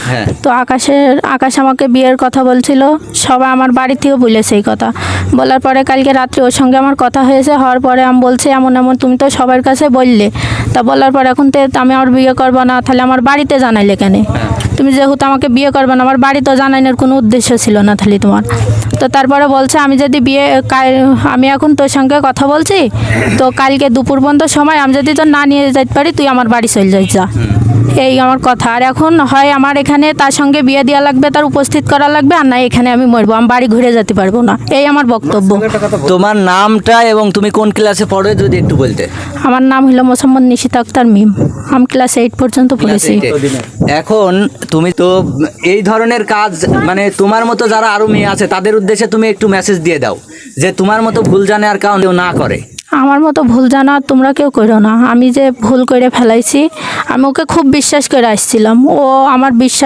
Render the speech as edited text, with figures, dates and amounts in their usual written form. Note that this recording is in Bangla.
হ্যাঁ। তো আকাশ আমাকে বিয়ের কথা বলছিল, সবাই আমার বাড়িতেও বলেছে এই কথা। বলার পরে কালকে রাত্রে ওর সঙ্গে আমার কথা হয়েছে, হওয়ার পরে আমি বলছি এমন এমন তুমি তো সবার কাছে বললে, তা বলার পর এখন তো আমি আর বিয়ে করবো না, তাহলে আমার বাড়িতে জানাইলে কেন? তুমি যেহেতু আমাকে বিয়ে করবে না, আমার বাড়িতে জানানোর কোনো উদ্দেশ্য ছিল না তাহলে তোমার। তো তারপরে বলছে আমি যদি আমি এখন তোর সঙ্গে কথা বলছি, তো কালকে দুপুর পর্যন্ত সময় আমি যদি তোর না নিয়ে যেতে পারি তুই আমার বাড়ি চলে যাই যা, এই আমার কথা। আর এখন হয় আমার এখানে তার সঙ্গে বিয়ে দেওয়া লাগবে, তার উপস্থিত করা লাগবে, আর না এখানে আমি মরবো, আমি বাড়ি ঘুরে যেতে পারবো না, এই আমার বক্তব্য। তোমার নামটা এবং তুমি কোন ক্লাসে পড়ো যদি একটু বলতে। আমার নাম হলো মোসাম্মদ নিশিতা আক্তার মিম, আমি ক্লাস 8 পর্যন্ত পড়েছি। এখন তুমি তো এই ধরনের কাজ, মানে তোমার মতো যারা আরো মেয়ে আছে তাদের উদ্দেশ্যে তুমি একটু মেসেজ দিয়ে দাও যে তোমার মতো ভুল জানে আর কারণ কেউ না করে। আমার মতো ভুল জানা তোমরা কেউ করো না। আমি যে ভুল করে ফেলাইছি, আমি ওকে খুব বিশ্বাস করে আসছিলাম, ও আমার বিশ্বাস